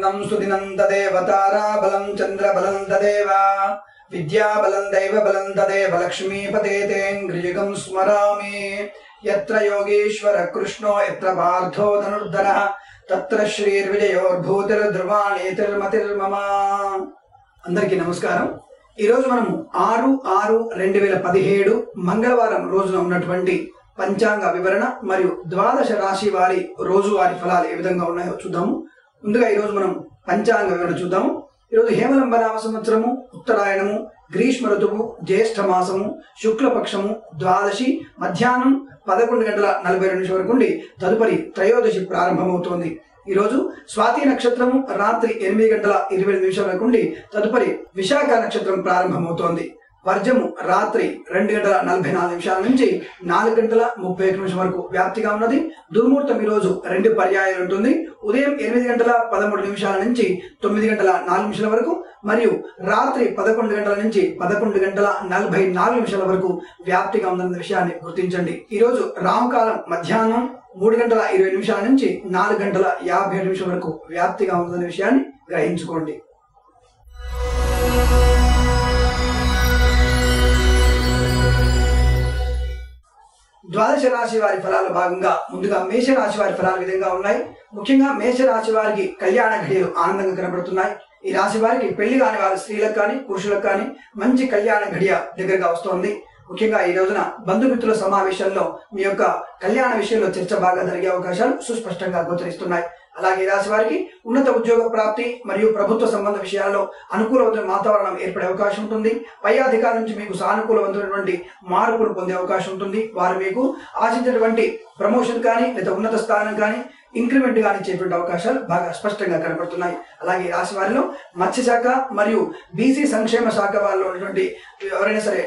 वर्णं सुदिनं तदेव ताराबलं चन्द्रबलं तदेव विद्याबलं दैवबलं तदेव लक्ष्मीपतेतेऽङ्घ्रियुगं स्मरामि यत्र योगीश्वर कृष्णो यत्र पार्थो धनुर्धरः तत्र श्रीर्विजयोर्भूतिर्ध्रुवाणीतिर्मतिर्मम। అందరికీ నమస్కారం। ఈ రోజు మనం 6/6/2017 మంగళవారం రోజున ఉన్నటువంటి పంచాంగ వివరణ మరియు ద్వాదశ రాశి వారి రోజువారీ ఫలాలు ఏ విధంగా ఉన్నాయో చూద్దాము। ముందుగా ఈ రోజు మనం పంచాంగ వివరణ చూద్దాము। ఈ రోజు హేమలంబ నామ సంవత్సరము, ఉత్తరాయణము, గ్రీష్మ ఋతువు, జ్యేష్ఠ మాసము, శుక్లపక్షము, ద్వాదశి మధ్యాహ్నం 11:42 వరకు ఉండి తదుపరి త్రయోదశి ప్రారంభమవుతోంది। ఈ రోజు స్వాతి నక్షత్రము రాత్రి 8:28 వరకు ఉండి తదుపరి విశాఖ నక్షత్రం ప్రారంభమవుతోంది। వర్జము రాత్రి 2:44 నుంచి 4:31 వరకు వ్యాప్తిగా ఉన్నది। దుర్ముహూర్తం ఈ రోజు 2 పర్యాయాలు ఉంటుంది। ఉదయం 8:13 నుంచి 9:04 వరకు మరియు రాత్రి 11 గంటల నుంచి 11:44 వరకు వ్యాప్తిగా ఉందన్న విషయాన్ని గుర్తించండి। ఈ రోజు రామకాలం మధ్యాహ్నం 3:20 నుంచి 4:57 వరకు వ్యాప్తిగా ఉందన్న విషయాన్ని గ్రహించుకోండి। ద్వాదశ రాశి వారి ఫలాల భాగంగా ముందుగా మేష రాశి వారి ఫలాల విధంగా ఉన్నాయి। ముఖ్యంగా మేష రాశి వారికి కళ్యాణ ఘడియలు ఆనందంగా కనబడుతున్నాయి। ఈ రాశి వారికి పెళ్లి కాని వారి స్త్రీలకు కానీ పురుషులకు కానీ మంచి కళ్యాణ ఘడియ దగ్గరగా వస్తోంది। ముఖ్యంగా ఈ రోజున బంధుమిత్రుల సమావేశంలో మీ యొక్క కళ్యాణ విషయంలో చర్చ బాగా జరిగే అవకాశాలు సుస్పష్టంగా గోచరిస్తున్నాయి। అలాగే ఈ రాశి వారికి ఉన్నత ఉద్యోగ ప్రాప్తి మరియు ప్రభుత్వ సంబంధ విషయాల్లో అనుకూలమైన వాతావరణం ఏర్పడే అవకాశం ఉంటుంది। పై అధికారుల నుంచి మీకు సానుకూలమైనటువంటి మార్పులు పొందే అవకాశం ఉంటుంది। వారు మీకు ఆశించినటువంటి ప్రమోషన్ కానీ లేదా ఉన్నత స్థానం కానీ ఇంక్రిమెంట్ కానీ చేపట్టే అవకాశాలు బాగా స్పష్టంగా కనబడుతున్నాయి। అలాగే ఈ రాశి వారిలో మత్స్య శాఖ మరియు బీసీ సంక్షేమ శాఖ వారిలో ఉన్నటువంటి ఎవరైనా సరే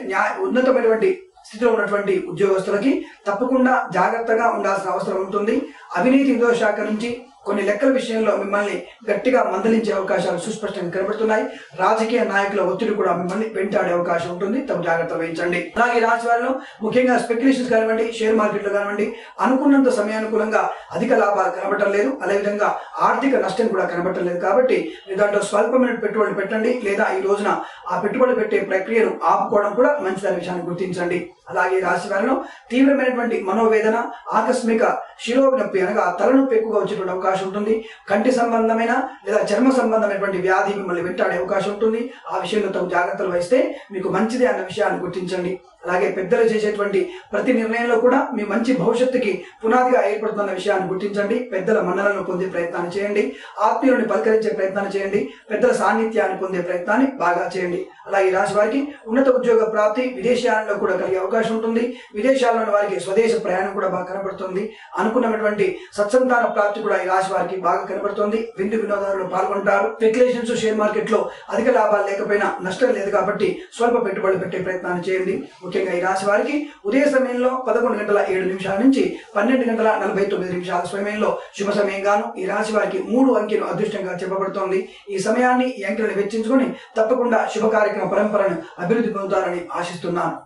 ఉన్నతమైనటువంటి స్థితిలో ఉన్నటువంటి ఉద్యోగస్తులకి తప్పకుండా జాగ్రత్తగా ఉండాల్సిన అవసరం ఉంటుంది। అవినీతి నిరోధక శాఖ నుంచి కొన్ని లెక్కల విషయంలో మిమ్మల్ని గట్టిగా మందలించే అవకాశాలు సుస్పష్టంగా కనబడుతున్నాయి। రాజకీయ నాయకుల ఒత్తిడి కూడా మిమ్మల్ని వెంటాడే అవకాశం ఉంటుంది, తమ జాగ్రత్త వహించండి। అలాగే రాశి వారిలో ముఖ్యంగా స్పెక్యులేషన్స్ కానివ్వండి, షేర్ మార్కెట్లో కానివ్వండి అనుకున్నంత సమయానుకూలంగా అధిక లాభాలు కనబడటం లేదు, అదేవిధంగా ఆర్థిక నష్టం కూడా కనబడటం లేదు। కాబట్టి దాంట్లో స్వల్పమైన పెట్టుబడులు పెట్టండి, లేదా ఈ రోజున ఆ పెట్టుబడులు పెట్టే ప్రక్రియను ఆపుకోవడం కూడా మంచిదనే విషయాన్ని గుర్తించండి। అలాగే రాశి వారిలో తీవ్రమైనటువంటి మనోవేదన, ఆకస్మిక శిరోనొప్పి అనగా తలనొప్పి ఎక్కువగా వచ్చేటువంటి అవకాశం ఉంటుంది। కంటి సంబంధమైన లేదా చర్మ సంబంధమైనటువంటి వ్యాధి మిమ్మల్ని వెంటాడే అవకాశం ఉంటుంది। ఆ విషయంలో తగు జాగ్రత్తలు వహిస్తే మీకు మంచిదే అన్న విషయాన్ని గుర్తించండి। అలాగే పెద్దలు చేసేటువంటి ప్రతి నిర్ణయంలో కూడా మీ మంచి భవిష్యత్తుకి పునాదిగా ఏర్పడుతున్న విషయాన్ని గుర్తించండి। పెద్దల మన్ననలను పొందే ప్రయత్నాన్ని చేయండి, ఆత్మీయులను పలకరించే ప్రయత్నాన్ని చేయండి, పెద్దల సాన్నిధ్యాన్ని పొందే ప్రయత్నాన్ని బాగా చేయండి। అలాగే ఈ రాశి వారికి ఉన్నత ఉద్యోగ ప్రాప్తి విదేశాలలో కూడా కలిగే అవకాశం ఉంటుంది। విదేశాల్లోని వారికి స్వదేశ ప్రయాణం కూడా బాగా కనబడుతుంది। అనుకున్నటువంటి సత్సంతాన ప్రాప్తి కూడా ఈ రాశి వారికి బాగా కనబడుతుంది। విందు వినోదాలలో పాల్గొంటారు। స్పెక్యులేషన్స్, షేర్ మార్కెట్ లో అధిక లాభాలు లేకపోయినా నష్టం లేదు కాబట్టి స్వల్ప పెట్టుబడులు పెట్టే ప్రయత్నాన్ని చేయండి। ముఖ్యంగా ఈ రాశి వారికి ఉదయ సమయంలో 11:07 నుంచి 12:49 సమయంలో శుభ సమయంగాను ఈ రాశి వారికి 3 అంకెలు అదృష్టంగా చెప్పబడుతోంది। ఈ సమయాన్ని ఈ అంకెలను వెచ్చించుకొని తప్పకుండా శుభ కార్యక్రమ పరంపరను అభివృద్ధి పొందుతారని ఆశిస్తున్నాను।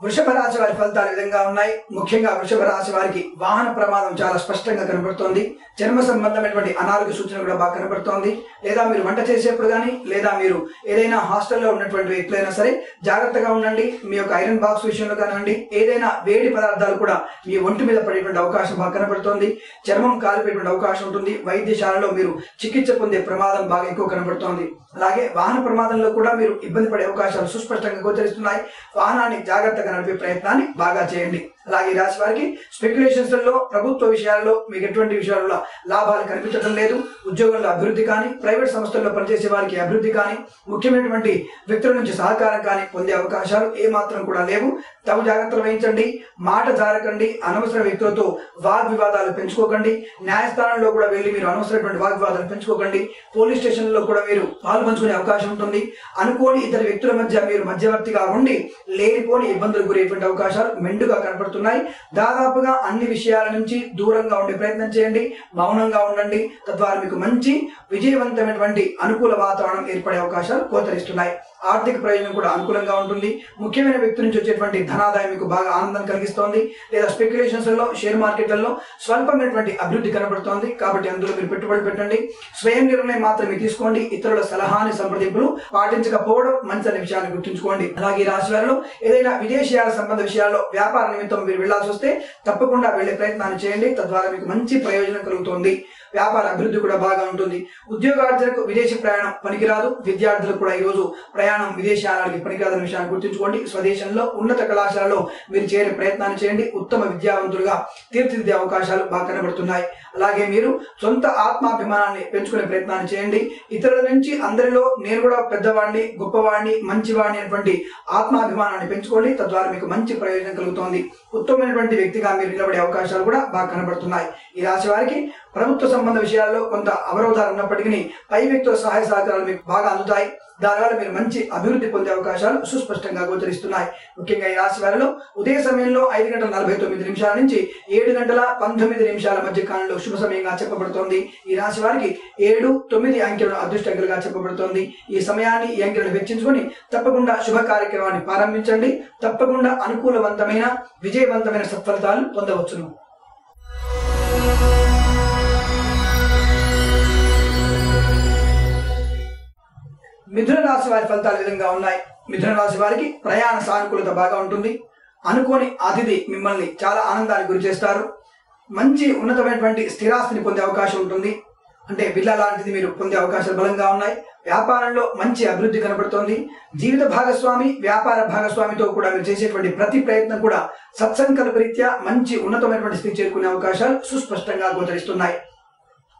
వృషభ రాశి వారి ఫలితాలు విధంగా ఉన్నాయి। ముఖ్యంగా వృషభ రాశి వారికి వాహన ప్రమాదం చాలా స్పష్టంగా కనబడుతోంది। చర్మ సంబంధమైనటువంటి అనారోగ్య సూచన కూడా బాగా కనబడుతోంది। లేదా మీరు వంట చేసేప్పుడు కానీ లేదా మీరు ఏదైనా హాస్టల్లో ఉన్నటువంటి వ్యక్తులైనా సరే జాగ్రత్తగా ఉండండి। మీ యొక్క ఐరన్ బాక్స్ విషయంలో కానివ్వండి, ఏదైనా వేడి పదార్థాలు కూడా మీ ఒంటి మీద పడేటువంటి అవకాశం బాగా కనబడుతోంది। చర్మం కాలిపోయేటువంటి అవకాశం ఉంటుంది। వైద్యశాలలో మీరు చికిత్స పొందే ప్రమాదం బాగా ఎక్కువ కనబడుతోంది। అలాగే వాహన ప్రమాదంలో కూడా మీరు ఇబ్బంది పడే అవకాశాలు సుస్పష్టంగా గోచరిస్తున్నాయి। వాహనాన్ని జాగ్రత్తగా నడిపే ప్రయత్నాన్ని బాగా చేయండి। అలాగే ఈ రాశి వారికి స్పెక్యులేషన్స్ లో ప్రభుత్వ విషయాల్లో మీకు ఎటువంటి విషయాల్లో లాభాలు కనిపించడం లేదు। ఉద్యోగంలో అభివృద్ధి కానీ, ప్రైవేట్ సంస్థల్లో పనిచేసే వారికి అభివృద్ధి కానీ, ముఖ్యమైనటువంటి వ్యక్తుల నుంచి సహకారం కానీ పొందే అవకాశాలు ఏమాత్రం కూడా లేవు। తగు జాగ్రత్తలు వహించండి, మాట జారకండి, అనవసర వ్యక్తులతో వాగ్వివాదాలు పెంచుకోకండి। న్యాయస్థానంలో కూడా వెళ్ళి మీరు అనవసరమైనటువంటి వాగ్వివాదాలు పెంచుకోకండి। పోలీస్ స్టేషన్లో కూడా మీరు పాల్పంచుకునే అవకాశం ఉంటుంది। అనుకోని ఇద్దరు వ్యక్తుల మధ్య మీరు మధ్యవర్తిగా ఉండి లేనిపోని ఇబ్బందులు గురయ్యేటువంటి అవకాశాలు మెండుగా కనపడుతుంది। కనబడుతున్నాయి. దాదాపుగా అన్ని విషయాల నుంచి దూరంగా ఉండే ప్రయత్నం చేయండి, మౌనంగా ఉండండి. తద్వారా మీకు మంచి విజయవంతమైనటువంటి అనుకూల వాతావరణం ఏర్పడే అవకాశాలు గోచరిస్తున్నాయి. ఆర్థిక ప్రయోజనం కూడా అనుకూలంగా ఉంటుంది. ముఖ్యమైన వ్యక్తి నుంచి వచ్చేటువంటి ధనాదాయం మీకు బాగా ఆనందం కలిగిస్తోంది. లేదా స్పెక్యులేషన్స్ లలో, షేర్ మార్కెట్లలో స్వల్పమైనటువంటి అభివృద్ధి కనబడుతోంది. కాబట్టి అందులో మీరు పెట్టుబడి పెట్టండి. స్వయం నిర్ణయం మాత్రమే తీసుకోండి. ఇతరుల సలహాని సంప్రదింపులు పాటించకపోవడం మంచి విషయాన్ని గుర్తుంచుకోండి. అలాగే ఈ రాశి వారిలో ఏదైనా విదేశీయాల సంబంధ విషయాల్లో వ్యాపార నిమిత్తం మీరు వెళ్లాల్సి వస్తే తప్పకుండా వెళ్లే ప్రయత్నాన్ని చేయండి. తద్వారా మీకు మంచి ప్రయోజనం కలుగుతుంది. వ్యాపార అభివృద్ధి కూడా బాగా ఉంటుంది. ఉద్యోగార్థులకు విదేశీ ప్రయాణం పనికిరాదు. విద్యార్థులకు కూడా ఈ రోజు ప్రయాణం విదేశాలకి పనికిరాదన్న విషయాన్ని గుర్తుంచుకోండి. స్వదేశంలో ఉన్నత కళాశాలలో మీరు చేరే ప్రయత్నాన్ని చేయండి. ఉత్తమ విద్యావంతులుగా తీర్చిదిద్దే అవకాశాలు బాగా కనబడుతున్నాయి. అలాగే మీరు సొంత ఆత్మాభిమానాన్ని పెంచుకునే ప్రయత్నాన్ని చేయండి. ఇతరుల నుంచి అందరిలో నేను కూడా పెద్దవాడిని, గొప్పవాడిని, మంచివాడిని అనేటువంటి ఆత్మాభిమానాన్ని పెంచుకోండి. తద్వారా మీకు మంచి ప్రయోజనం కలుగుతోంది. ఉత్తమమైనటువంటి వ్యక్తిగా మీరు నిలబడే అవకాశాలు కూడా బాగా కనబడుతున్నాయి. ఈ రాశి వారికి ప్రభుత్వ సంబంధ విషయాల్లో కొంత అవరోధాలు ఉన్నప్పటికీ పై వ్యక్తుల సహాయ సహకారాలు మీకు బాగా అందుతాయి. దానివల్ల మీరు మంచి అభివృద్ధి పొందే అవకాశాలు సుస్పష్టంగా గోచరిస్తున్నాయి. ముఖ్యంగా ఈ రాశి వారిలో ఉదయ సమయంలో 5:49 నుంచి 7:19 మధ్య కాలంలో శుభ సమయంగా చెప్పబడుతోంది. ఈ రాశి వారికి 7, 9 అంకెలను అదృష్ట అంకెలుగా చెప్పబడుతోంది. ఈ సమయాన్ని, ఈ అంకెలను వెచ్చించుకొని తప్పకుండా శుభ కార్యక్రమాన్ని ప్రారంభించండి. తప్పకుండా అనుకూలవంతమైన, విజయవంతమైన సత్ఫలితాలు పొందవచ్చును. మిథున రాశి వారి ఫలితాలు విధంగా ఉన్నాయి. మిథున రాశి వారికి ప్రయాణ సానుకూలత బాగా ఉంటుంది. అనుకోని అతిథి మిమ్మల్ని చాలా ఆనందానికి గురి చేస్తారు. మంచి ఉన్నతమైనటువంటి స్థిరాస్తిని పొందే అవకాశం ఉంటుంది. అంటే విల్లా లాంటిది మీరు పొందే అవకాశాలు బలంగా ఉన్నాయి. వ్యాపారంలో మంచి అభివృద్ధి కనబడుతోంది. జీవిత భాగస్వామి, వ్యాపార భాగస్వామితో కూడా మీరు చేసేటువంటి ప్రతి ప్రయత్నం కూడా సత్సంకల్ప రీత్యా మంచి ఉన్నతమైనటువంటి స్థితి చేరుకునే అవకాశాలు సుస్పష్టంగా గోచరిస్తున్నాయి.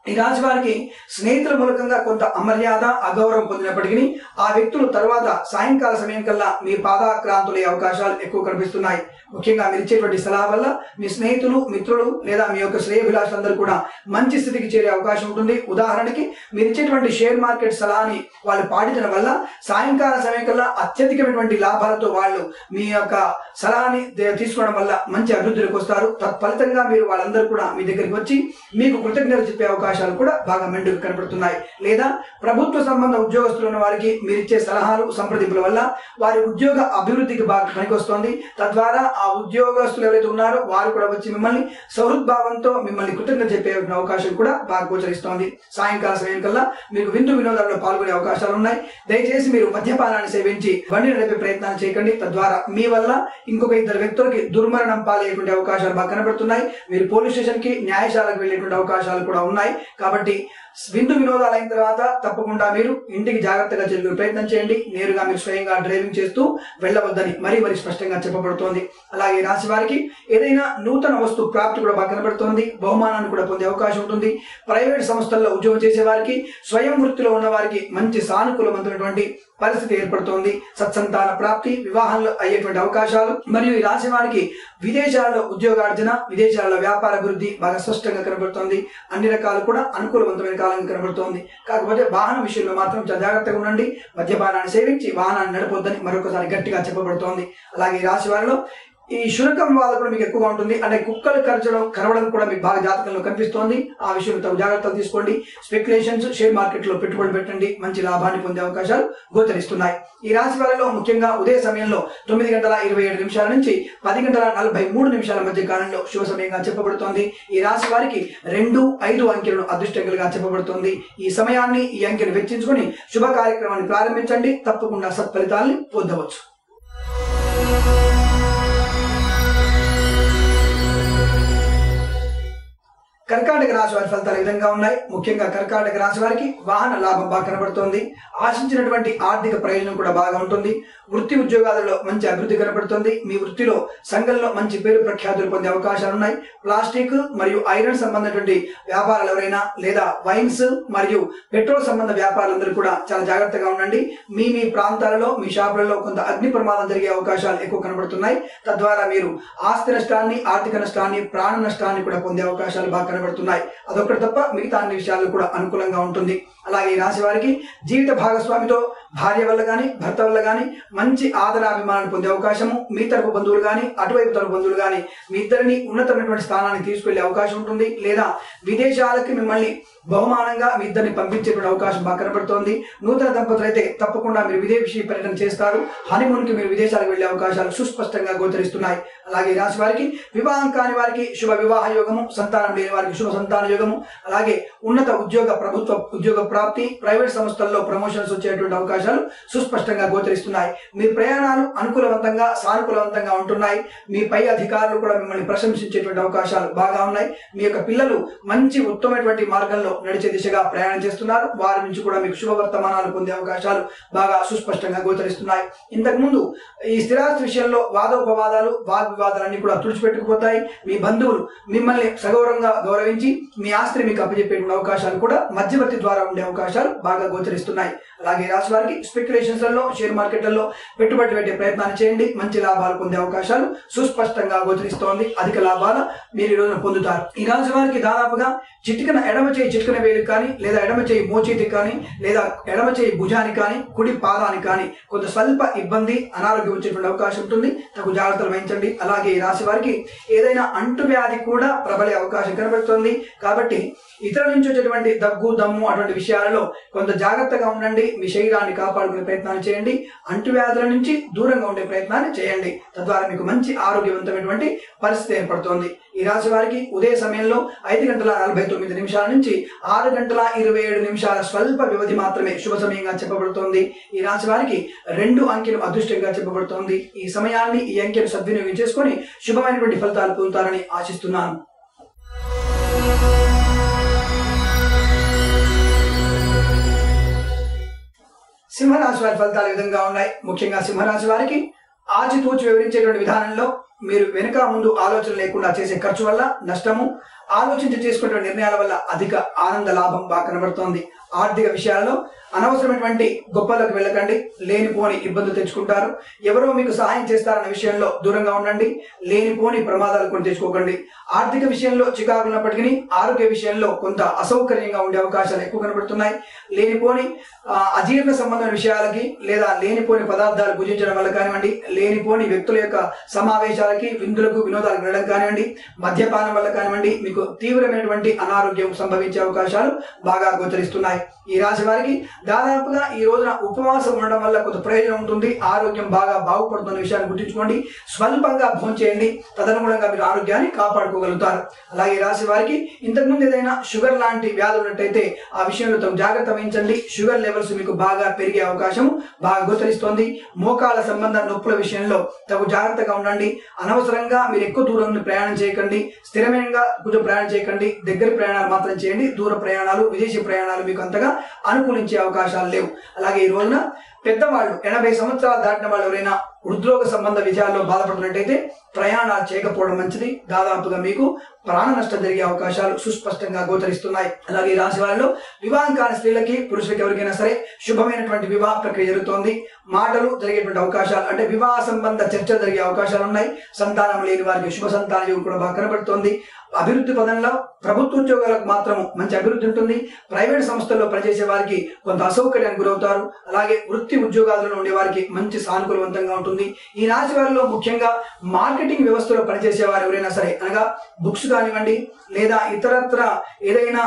ఈ రాశి వారికి స్నేహితుల మూలకంగా కొంత అమర్యాద, అగౌరవం పొందినప్పటికీ ఆ వ్యక్తులు తర్వాత సాయంకాల సమయం కల్లా మీ పాదాక్రాంతులయ్యే అవకాశాలు ఎక్కువ కనిపిస్తున్నాయి. ముఖ్యంగా మీరు ఇచ్చేటువంటి సలహా వల్ల మీ స్నేహితులు, మిత్రులు లేదా మీ యొక్క శ్రేయభిలాషులందరూ కూడా మంచి స్థితికి చేరే అవకాశం ఉంటుంది. ఉదాహరణకి మీరు ఇచ్చేటువంటి షేర్ మార్కెట్ సలహాని వాళ్ళు పాటించడం వల్ల సాయంకాల సమయం కల్లా అత్యధికమైనటువంటి లాభాలతో వాళ్ళు మీ యొక్క సలహాని తీసుకోవడం వల్ల మంచి అభివృద్ధిలోకి వస్తారు. తత్ఫలితంగా మీరు వాళ్ళందరూ కూడా మీ దగ్గరికి వచ్చి మీకు కృతజ్ఞతలు చెప్పే అవకాశాలు కూడా బాగా మెండుగా కనబడుతున్నాయి. లేదా ప్రభుత్వ సంబంధ ఉద్యోగస్తులు ఉన్న వారికి మీరు ఇచ్చే సలహాలు, సంప్రదింపుల వల్ల వారి ఉద్యోగ అభివృద్ధికి బాగా పనికొస్తోంది. తద్వారా ఆ ఉద్యోగస్తులు ఎవరైతే ఉన్నారో వారు కూడా వచ్చి మిమ్మల్ని సౌహృద్భావంతో మిమ్మల్ని కృతజ్ఞత చెప్పే అవకాశం కూడా బాగా గోచరిస్తోంది. సాయంకాల సమయం కల్లా మీకు విందు వినోదాల్లో పాల్గొనే అవకాశాలు ఉన్నాయి. దయచేసి మీరు మద్యపానాన్ని సేవించి బండి నడిపే ప్రయత్నాలు చేయకండి. తద్వారా మీ వల్ల ఇంకొక 2 వ్యక్తులకి దుర్మరణం పాలయ్యేటువంటి అవకాశాలు బాగా కనబడుతున్నాయి. మీరు పోలీస్ స్టేషన్ కి, న్యాయశాలకు వెళ్లేటువంటి అవకాశాలు కూడా ఉన్నాయి. కాబట్టి విందు వినోదాలు అయిన తర్వాత తప్పకుండా మీరు ఇంటికి జాగ్రత్తగా చేరుకునే ప్రయత్నం చేయండి. నేరుగా మీరు స్వయంగా డ్రైవింగ్ చేస్తూ వెళ్ళవద్దని మరీ స్పష్టంగా చెప్పబడుతోంది. అలాగే రాశి వారికి ఏదైనా నూతన వస్తు ప్రాప్తి కూడా బాగా కనబడుతోంది. బహుమానాన్ని కూడా పొందే అవకాశం ఉంటుంది. ప్రైవేట్ సంస్థల్లో ఉద్యోగం చేసే వారికి, స్వయం వృత్తిలో ఉన్న వారికి మంచి సానుకూలమైనటువంటి పరిస్థితి ఏర్పడుతోంది. సత్సంతాన ప్రాప్తి, వివాహాలు అయ్యేటువంటి అవకాశాలు మరియు ఈ రాశి వారికి విదేశాల్లో ఉద్యోగార్జన, విదేశాల్లో వ్యాపార అభివృద్ధి బాగా స్పష్టంగా కనబడుతోంది. అన్ని రకాలు కూడా అనుకూలవంతమైన కాలం కనబడుతోంది. కాకపోతే వాహన విషయంలో మాత్రం జాగ్రత్తగా ఉండండి. మద్యపానాన్ని సేవించి వాహనాన్ని నడపొద్దని మరొకసారి గట్టిగా చెప్పబడుతోంది. అలాగే ఈ రాశి వారిలో ఈ శునకం బాధ కూడా మీకు ఎక్కువగా ఉంటుంది. అంటే కుక్కలు కరవడం కూడా మీకు బాగా జాతకంలో కనిపిస్తోంది. ఆ విషయంలో జాగ్రత్తలు తీసుకోండి. స్పెక్యులేషన్స్, షేర్ మార్కెట్ లో పెట్టుబడి పెట్టండి. మంచి లాభాన్ని పొందే అవకాశాలు గోచరిస్తున్నాయి. ఈ రాశి వారిలో ముఖ్యంగా ఉదయ సమయంలో 9:27 నుంచి 10:43 మధ్య కాలంలో శుభ సమయంగా చెప్పబడుతోంది. ఈ రాశి వారికి 2, 5 అంకెలను అదృష్టంగా చెప్పబడుతోంది. ఈ సమయాన్ని, ఈ అంకెను వెచ్చించుకొని శుభ కార్యక్రమాన్ని ప్రారంభించండి. తప్పకుండా సత్ఫలితాల్ని పొందవచ్చు. కర్కాటక రాశి వారి ఫలితాలు విధంగా ఉన్నాయి. ముఖ్యంగా కర్కాటక రాశి వారికి వాహన లాభం బాగా కనబడుతోంది. ఆశించినటువంటి ఆర్థిక ప్రయోజనం కూడా బాగా ఉంటుంది. వృత్తి ఉద్యోగాలలో మంచి అభివృద్ధి కనబడుతుంది. మీ వృత్తిలో సంఘంలో మంచి పేరు ప్రఖ్యాతులు పొందే అవకాశాలు ఉన్నాయి. ప్లాస్టిక్ మరియు ఐరన్ సంబంధించినటువంటి వ్యాపారాలు ఎవరైనా లేదా వైన్స్ మరియు పెట్రోల్ సంబంధ వ్యాపారులందరూ కూడా చాలా జాగ్రత్తగా ఉండండి. మీ ప్రాంతాలలో, మీ షాపులలో కొంత అగ్ని ప్రమాదం జరిగే అవకాశాలు ఎక్కువ కనబడుతున్నాయి. తద్వారా మీరు ఆస్తి నష్టాన్ని, ఆర్థిక నష్టాన్ని, ప్రాణ నష్టాన్ని కూడా పొందే అవకాశాలు బాగా కనబడుతున్నాయి. అదొక్కటి తప్ప మిగతా అన్ని విషయాలు కూడా అనుకూలంగా ఉంటుంది. అలాగే ఈ రాశి వారికి జీవిత భాగస్వామితో భార్య వల్ల కానీ భర్త వల్ల కానీ మంచి ఆదరాభిమానాలు పొందే అవకాశము, మీ తరపు బంధువులు కానీ అటువైపు తరపు బంధువులు కానీ మీ ఇద్దరిని ఉన్నతమైనటువంటి స్థానానికి తీసుకెళ్లే అవకాశం ఉంటుంది. లేదా విదేశాలకి మిమ్మల్ని బహుమానంగా మీ ఇద్దరిని పంపించేటువంటి అవకాశం బాగా కనబడుతోంది. నూతన దంపతులు అయితే తప్పకుండా మీరు విదేశీ పర్యటన చేస్తారు. హనీమూన్ కి మీరు విదేశాలకు వెళ్లే అవకాశాలు సుస్పష్టంగా గోచరిస్తున్నాయి. అలాగే ఈ రాశి వారికి వివాహం కాని వారికి శుభ వివాహ యోగము, సంతానం లేని వారికి శుభ సంతాన యోగము, అలాగే ఉన్నత ఉద్యోగ ప్రభుత్వ ఉద్యోగ ప్రాప్తి, ప్రైవేట్ సంస్థల్లో ప్రమోషన్స్ వచ్చేటువంటి అవకాశాలు సుస్పష్టంగా గోచరిస్తున్నాయి. మీ ప్రయాణాలు అనుకూలవంతంగా సానుకూలవంతంగా ఉంటున్నాయి. మీ పై అధికారులు కూడా మిమ్మల్ని ప్రశంసించేటువంటి అవకాశాలు బాగా ఉన్నాయి. మీ యొక్క పిల్లలు మంచి ఉత్తమమైనటువంటి మార్గంలో నడిచే దిశగా ప్రయాణం చేస్తున్నారు. వారి నుంచి కూడా మీకు శుభవర్తమానాలు పొందే అవకాశాలు బాగా సుస్పష్టంగా గోచరిస్తున్నాయి. ఇంతకుముందు ఈ స్థిరాస్తి విషయంలో వాదోపవాదాలు వాగ్వివాదాలన్నీ కూడా తుడిచిపెట్టుకుపోతాయి. మీ బంధువులు మిమ్మల్ని సగౌరవంగా గౌరవించి మీ ఆస్తిని మీకు అప్పచెప్పేటువంటి అవకాశాలు కూడా మధ్యవర్తి ద్వారా ఉండే అవకాశాలు బాగా గోచరిస్తున్నాయి. అలాగే రాశి వారికి స్పెక్యులేషన్స్ లలో, షేర్ మార్కెట్లలో పెట్టుబడి పెట్టే ప్రయత్నాన్ని చేయండి. మంచి లాభాలు పొందే అవకాశాలు సుస్పష్టంగా గోచరిస్తోంది. అధిక లాభాలు మీరు ఈ రోజున పొందుతారు. ఈ రాశి వారికి దాదాపుగా చిటికన ఎడమ చేయి చిటికన వేలు కానీ, లేదా ఎడమ చేయి మోచేతి కానీ, లేదా ఎడమ చేయి భుజానికి కానీ, కుడి పాదానికి కానీ కొంత స్వల్ప ఇబ్బంది, అనారోగ్యం వచ్చేటువంటి అవకాశం ఉంటుంది. తగు జాగ్రత్తలు వహించండి. అలాగే ఈ రాశి వారికి ఏదైనా అంటువ్యాధి కూడా ప్రబలే అవకాశం కనబడుతుంది. కాబట్టి ఇతరుల నుంచి వచ్చేటువంటి దగ్గు, దమ్ము అటువంటి విషయాలలో కొంత జాగ్రత్తగా ఉండండి. మీ శరీరాన్ని కాపాడుకునే ప్రయత్నాన్ని చేయండి. అంటువ్యాధుల నుంచి దూరంగా ఉండే ప్రయత్నాన్ని చేయండి. తద్వారా మీకు మంచి ఆరోగ్యవంతమైనటువంటి పరిస్థితి ఏర్పడుతోంది. ఈ రాశి వారికి ఉదయ సమయంలో 5:49 నుంచి 6:27 స్వల్ప వ్యవధి మాత్రమే శుభ సమయంగా చెప్పబడుతోంది. ఈ రాశి వారికి 2 అంకెలు అదృష్టంగా చెప్పబడుతోంది. ఈ సమయాన్ని, ఈ అంకెను సద్వినియోగం చేసుకొని శుభమైనటువంటి ఫలితాలు పొందుతారని ఆశిస్తున్నాను. సింహరాశి వారి ఫలితాలు ఈ విధంగా ఉన్నాయి. ముఖ్యంగా సింహరాశి వారికి ఆచితూచి వివరించేటువంటి విధానంలో మీరు వెనుక ముందు ఆలోచన లేకుండా చేసే ఖర్చు వల్ల నష్టము, ఆలోచించి చేసుకునే నిర్ణయాల వల్ల అధిక ఆనంద లాభం బాగా కనబడుతోంది. ఆర్థిక విషయాల్లో అనవసరమైనటువంటి గొప్పలకు వెళ్ళకండి. లేనిపోని ఇబ్బందులు తెచ్చుకుంటారు. ఎవరో మీకు సహాయం చేస్తారన్న విషయంలో దూరంగా ఉండండి. లేనిపోని ప్రమాదాలు కొని తెచ్చుకోకండి. ఆర్థిక విషయంలో చికాకు ఉన్నప్పటికీ ఆరోగ్య విషయంలో కొంత అసౌకర్యంగా ఉండే అవకాశాలు ఎక్కువ కనబడుతున్నాయి. లేనిపోని అజీర్ణ సంబంధమైన విషయాలకి, లేదా లేనిపోని పదార్థాలు భుజించడం వల్ల కానివ్వండి, లేనిపోని వ్యక్తుల యొక్క సమావేశాలకి, విందులకు, వినోదాలకు వెళ్ళడం కానివ్వండి, మద్యపానం వల్ల కానివ్వండి, మీకు తీవ్రమైనటువంటి అనారోగ్యం సంభవించే అవకాశాలు బాగా గోచరిస్తున్నాయి. ఈ రాశి వారికి దాదాపుగా ఈ రోజున ఉపవాసం ఉండడం వల్ల కొంత ప్రయోజనం ఉంటుంది. ఆరోగ్యం బాగా బాగుపడుతున్న విషయాన్ని గుర్తుంచుకోండి. స్వల్పంగా భోజనం చేయండి. తదనుగుణంగా మీరు ఆరోగ్యాన్ని కాపాడుకోగలుగుతారు. అలాగే రాశి వారికి ఇంతకుముందు ఏదైనా షుగర్ లాంటి వ్యాధులు ఉన్నట్టయితే ఆ విషయంలో తమ జాగ్రత్త వహించండి. షుగర్ లెవెల్స్ మీకు బాగా పెరిగే అవకాశం బాగా గోచరిస్తోంది. మోకాల సంబంధ నొప్పుల విషయంలో తగు జాగ్రత్తగా ఉండండి. అనవసరంగా మీరు ఎక్కువ దూరం ప్రయాణం చేయకండి. స్థిరమైనగా కొంచెం ప్రయాణం చేయకండి. దగ్గర ప్రయాణాలు మాత్రం చేయండి. దూర ప్రయాణాలు, విదేశీ ప్రయాణాలు మీకు అంతగా అనుకూలించే అవకాశాలు లేవు. అలాగే ఈ రోజున పెద్దవాళ్ళు 80 సంవత్సరాలు దాటిన వాళ్ళు ఎవరైనా హృద్రోగ సంబంధ విషయాల్లో బాధపడుతున్నట్టయితే ప్రయాణాలు చేయకపోవడం మంచిది. దాదాపుగా మీకు ప్రాణ నష్టం జరిగే అవకాశాలు సుస్పష్టంగా గోచరిస్తున్నాయి. అలాగే ఈ రాశి వారిలో వివాహం కాని స్త్రీలకి, పురుషులకి ఎవరికైనా సరే శుభమైనటువంటి వివాహ ప్రక్రియ జరుగుతోంది. మాటలు జరిగేటువంటి అవకాశాలు, అంటే వివాహ సంబంధ చర్చలు జరిగే అవకాశాలు ఉన్నాయి. సంతానం లేని వారికి శుభ సంతాన యోగం కూడా బాగా కనబడుతోంది. అభివృద్ధి పదంలో ప్రభుత్వ ఉద్యోగాలకు మాత్రము మంచి అభివృద్ధి ఉంటుంది. ప్రైవేట్ సంస్థల్లో పనిచేసే వారికి కొంత అసౌకర్యానికి గురవుతారు. అలాగే వృత్తి ఉద్యోగాలలో ఉండే వారికి మంచి సానుకూలవంతంగా ఉంటుంది. ఈ రాశి వారిలో ముఖ్యంగా మార్కెటింగ్ వ్యవస్థలో పనిచేసే వారు ఎవరైనా సరే, అనగా బుక్స్ కానివ్వండి, లేదా ఇతరత్ర ఏదైనా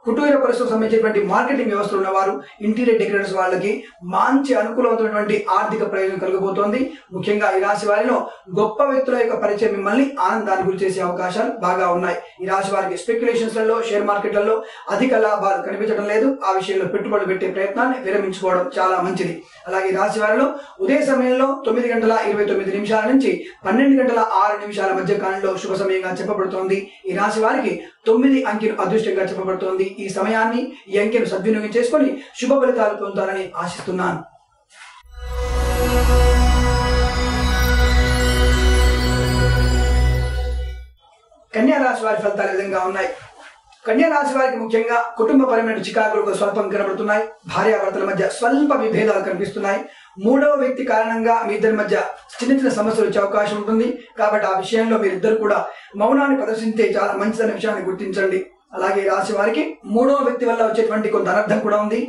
కుటీర పరిశ్రమకు సంబంధించినటువంటి మార్కెటింగ్ వ్యవస్థలు ఉన్నవారు, ఇంటీరియర్ డెకరేటర్స్ వాళ్ళకి మంచి అనుకూలమైనటువంటి ఆర్థిక ప్రయోజనం కలగబోతోంది. ముఖ్యంగా ఈ రాశి వారిలో గొప్ప వ్యక్తుల యొక్క పరిచయం మిమ్మల్ని ఆనందాన్ని గురి చేసే అవకాశాలు బాగా ఉన్నాయి. ఈ రాశి వారికి స్పెక్యులేషన్స్ లలో, షేర్ మార్కెట్లలో అధిక లాభాలు కనిపించడం లేదు. ఆ విషయంలో పెట్టుబడులు పెట్టే ప్రయత్నాన్ని విరమించుకోవడం చాలా మంచిది. అలాగే ఈ రాశి వారిలో ఉదయ సమయంలో 9:29 నుంచి 12:06 మధ్య కాలంలో శుభ సమయంగా చెప్పబడుతోంది. ఈ రాశి వారికి 9 అంకెలు అదృష్టంగా చెప్పబడుతోంది. ఈ సమయాన్ని, ఈ అంకెను సద్వినియోగం చేసుకొని శుభ ఫలితాలు పొందుతారని ఆశిస్తున్నాను. కన్యా రాశి వారి ఫలితాలు విధంగా ఉన్నాయి. కన్యా రాశి వారికి ముఖ్యంగా కుటుంబపరమైన చికాకులకు స్వల్పం కనబడుతున్నాయి. భార్యాభర్తల మధ్య స్వల్ప విభేదాలు కనిపిస్తున్నాయి. మూడవ వ్యక్తి కారణంగా మీ ఇద్దరి మధ్య చిన్న చిన్న సమస్యలు వచ్చే అవకాశం ఉంటుంది. కాబట్టి ఆ విషయంలో మీరిద్దరు కూడా మౌనాన్ని ప్రదర్శించే చాలా మంచిదనే విషయాన్ని గుర్తించండి. అలాగే రాశి వారికి మూడవ వ్యక్తి వల్ల వచ్చేటువంటి కొంత అనర్థం కూడా ఉంది.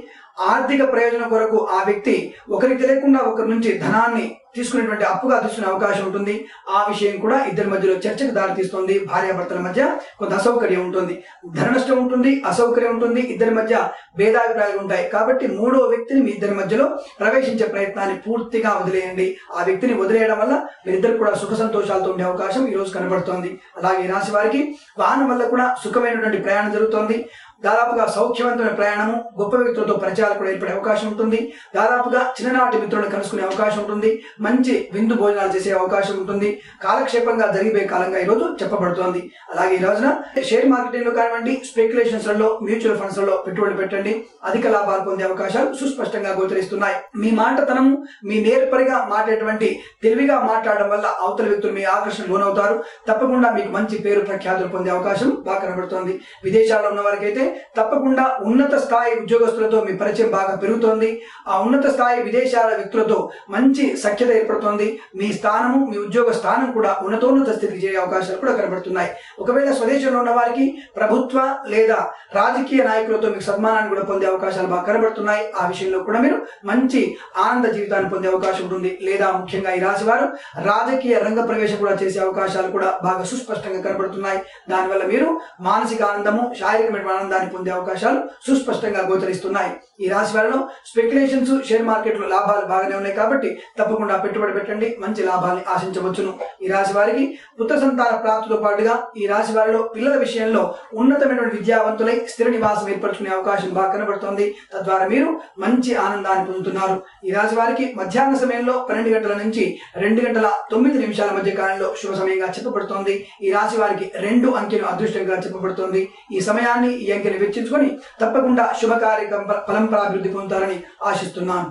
ఆర్థిక ప్రయోజనం కొరకు ఆ వ్యక్తి ఒకరికి తెలియకుండా ఒకరి నుంచి ధనాన్ని తీసుకునేటువంటి అప్పుగా తీసుకునే అవకాశం ఉంటుంది. ఆ విషయం కూడా ఇద్దరి మధ్యలో చర్చకు దారితీస్తుంది. భార్యాభర్తల మధ్య కొంత అసౌకర్యం ఉంటుంది, ధన నష్టం ఉంటుంది, అసౌకర్యం ఉంటుంది, ఇద్దరి మధ్య భేదాభిప్రాయాలు ఉంటాయి. కాబట్టి మూడో వ్యక్తిని మీ ఇద్దరి మధ్యలో ప్రవేశించే ప్రయత్నాన్ని పూర్తిగా వదిలేయండి. ఆ వ్యక్తిని వదిలేయడం వల్ల మీరిద్దరు కూడా సుఖ సంతోషాలతో ఉండే అవకాశం ఈ రోజు కనబడుతోంది. అలాగే ఈ రాశి వారికి వాహనం వల్ల కూడా సుఖమైనటువంటి ప్రయాణం జరుగుతోంది. దాదాపుగా సౌఖ్యవంతమైన ప్రయాణము, గొప్ప వ్యక్తులతో పరిచయాలు కూడా ఏర్పడే అవకాశం ఉంటుంది. దాదాపుగా చిన్ననాటి మిత్రులను కలుసుకునే అవకాశం ఉంటుంది. మంచి విందు భోజనాలు చేసే అవకాశం ఉంటుంది. కాలక్షేపంగా జరిగిపోయే కాలంగా ఈ రోజు చెప్పబడుతోంది. అలాగే ఈ రోజున షేర్ మార్కెటింగ్ లో కానివ్వండి, స్పెక్యులేషన్స్ లలో, మ్యూచువల్ ఫండ్స్ లలో పెట్టుబడి పెట్టండి. అధిక లాభాలు పొందే అవకాశాలు సుస్పష్టంగా గోచరిస్తున్నాయి. మీ మాటతనము, మీ నేర్పరిగా మాట్లాడేటువంటి తెలివిగా మాట్లాడడం వల్ల అవతల వ్యక్తులు మీ ఆకర్షణ లోనవుతారు. తప్పకుండా మీకు మంచి పేరు ప్రఖ్యాతులు పొందే అవకాశం బాగా కనబడుతోంది. విదేశాల్లో ఉన్న వారికి అయితే తప్పకుండా ఉన్నత స్థాయి ఉద్యోగస్తులతో మీ పరిచయం బాగా పెరుగుతోంది. ఆ ఉన్నత స్థాయి విదేశాల వ్యక్తులతో మంచి సఖ్యత ఏర్పడుతోంది. మీ స్థానము, మీ ఉద్యోగ స్థానం కూడా ఉన్నతోన్నత స్థితికి చేరే అవకాశాలు కూడా కనబడుతున్నాయి. ఒకవేళ స్వదేశంలో ఉన్న వారికి ప్రభుత్వ లేదా రాజకీయ నాయకులతో మీకు సన్మానాన్ని కూడా పొందే అవకాశాలు బాగా కనబడుతున్నాయి. ఆ విషయంలో కూడా మీరు మంచి ఆనంద జీవితాన్ని పొందే అవకాశం ఉంటుంది. లేదా ముఖ్యంగా ఈ రాశి వారు రాజకీయ రంగ ప్రవేశం కూడా చేసే అవకాశాలు కూడా బాగా సుస్పష్టంగా కనబడుతున్నాయి. దానివల్ల మీరు మానసిక ఆనందము, శారీరకమైన ఆనందాన్ని పొందే అవకాశాలు సుస్పష్టంగా గోచరిస్తున్నాయి. ఈ రాశి వారిలో స్పెక్యులేషన్స్, షేర్ మార్కెట్ లో లాభాలు బాగానే ఉన్నాయి. కాబట్టి తప్పకుండా పెట్టుబడి పెట్టండి, మంచి లాభాన్ని ఆశించవచ్చును. ఈ రాశి వారికి పుత్ర సంతాన ప్రాప్తితో పాటుగా ఈ రాశి వారిలో పిల్లల విషయంలో ఉన్నతమైనటువంటి విద్యావంతులై స్థిర నివాసం ఏర్పరచుకునే అవకాశం బాగా కనబడుతోంది. తద్వారా మీరు మంచి ఆనందాన్ని పొందుతున్నారు. ఈ రాశి వారికి మధ్యాహ్న సమయంలో 12 గంటల నుంచి 2 గంటల 9 నిమిషాల మధ్య కాలంలో శుభ సమయంగా చెప్పబడుతోంది. ఈ రాశి వారికి 2 అంకెలు అదృష్టంగా చెప్పబడుతోంది. ఈ సమయాన్ని, ఈ అంకెలు వెచ్చించుకొని తప్పకుండా శుభకార్య ఫలంప్రాభివృద్ధి పొందుతారని ఆశిస్తున్నాను.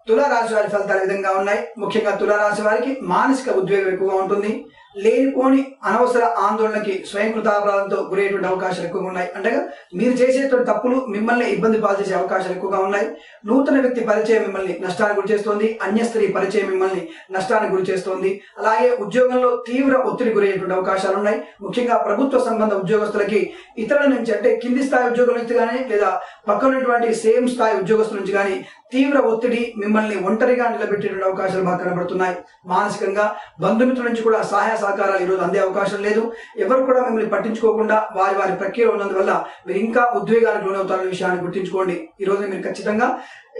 తులారాశి వారి ఫలితాలు విధంగా ఉన్నాయి. ముఖ్యంగా తులారాశి వారికి మానసిక ఉద్వేగం ఎక్కువగా ఉంటుంది. లేనిపోని అనవసర ఆందోళనకి స్వయంకృతాపరాధంతో గురయ్యేటువంటి అవకాశాలు ఎక్కువగా ఉన్నాయి. అంటే మీరు చేసేటువంటి తప్పులు మిమ్మల్ని ఇబ్బంది పాల్చేసే అవకాశాలు ఎక్కువగా ఉన్నాయి. నూతన వ్యక్తి పరిచయం మిమ్మల్ని నష్టానికి గురి చేస్తోంది. అన్య స్త్రీ పరిచయం మిమ్మల్ని నష్టానికి గురి చేస్తోంది. అలాగే ఉద్యోగంలో తీవ్ర ఒత్తిడి గురయ్యేటువంటి అవకాశాలు ఉన్నాయి. ముఖ్యంగా ప్రభుత్వ సంబంధ ఉద్యోగస్తులకి ఇతరుల నుంచి, అంటే కింది స్థాయి ఉద్యోగుల నుంచి కానీ లేదా పక్కనటువంటి సేమ్ స్థాయి ఉద్యోగస్తుల నుంచి కానీ తీవ్ర ఒత్తిడి మిమ్మల్ని ఒంటరిగా నిలబెట్టేటువంటి అవకాశాలు బాగా కనబడుతున్నాయి. మానసికంగా బంధుమిత్రుల నుంచి కూడా సహాయ సహకారాలు ఈరోజు అందే అవకాశం లేదు. ఎవరు కూడా మిమ్మల్ని పట్టించుకోకుండా వారి వారి ప్రక్రియలో ఉన్నందువల్ల మీరు ఇంకా ఉద్వేగానికి లోనవుతారనే విషయాన్ని గుర్తుంచుకోండి. ఈ రోజు మీరు ఖచ్చితంగా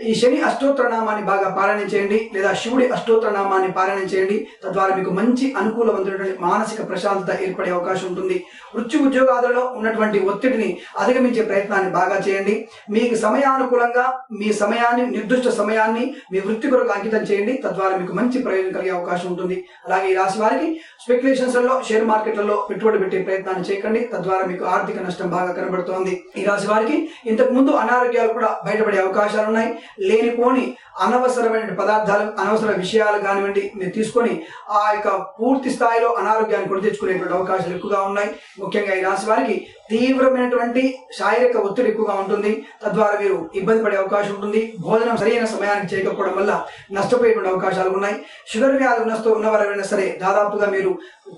ఈ శని అష్టోత్తర నామాన్ని బాగా పారాయణ చేయండి, లేదా శివుడి అష్టోత్తర నామాన్ని పారాయణ చేయండి. తద్వారా మీకు మంచి అనుకూలమైనటువంటి మానసిక ప్రశాంతత ఏర్పడే అవకాశం ఉంటుంది. వృత్తి ఉద్యోగాలలో ఉన్నటువంటి ఒత్తిడిని అధిగమించే ప్రయత్నాన్ని బాగా చేయండి. మీకు సమయానుకూలంగా మీ సమయాన్ని, నిర్దిష్ట సమయాన్ని మీ వృత్తి కొరకు అంకితం చేయండి. తద్వారా మీకు మంచి ప్రయోజనం కలిగే అవకాశం ఉంటుంది. అలాగే ఈ రాశి వారికి స్పెక్యులేషన్స్ లలో, షేర్ మార్కెట్లలో పెట్టుబడి పెట్టే ప్రయత్నాన్ని చేయకండి. తద్వారా మీకు ఆర్థిక నష్టం బాగా కనబడుతోంది. ఈ రాశి వారికి ఇంతకు ముందు అనారోగ్యాలు కూడా బయటపడే అవకాశాలు ఉన్నాయి. లేనిపోని అనవసరమైన పదార్థాలు, అనవసర విషయాలు కానివ్వండి మీరు తీసుకొని ఆ యొక్క పూర్తి స్థాయిలో అనారోగ్యాన్ని కొని తెచ్చుకునేటువంటి అవకాశాలు ఎక్కువగా ఉన్నాయి. ముఖ్యంగా ఈ రాశి వారికి తీవ్రమైనటువంటి శారీరక ఒత్తిడి ఎక్కువగా ఉంటుంది. తద్వారా మీరు ఇబ్బంది పడే అవకాశం ఉంటుంది. భోజనం సరైన సమయానికి చేయకపోవడం వల్ల నష్టపోయేటువంటి అవకాశాలు ఉన్నాయి. షుగర్ వ్యాధి ఉన్నవారైనా సరే దాదాపుగా మీరు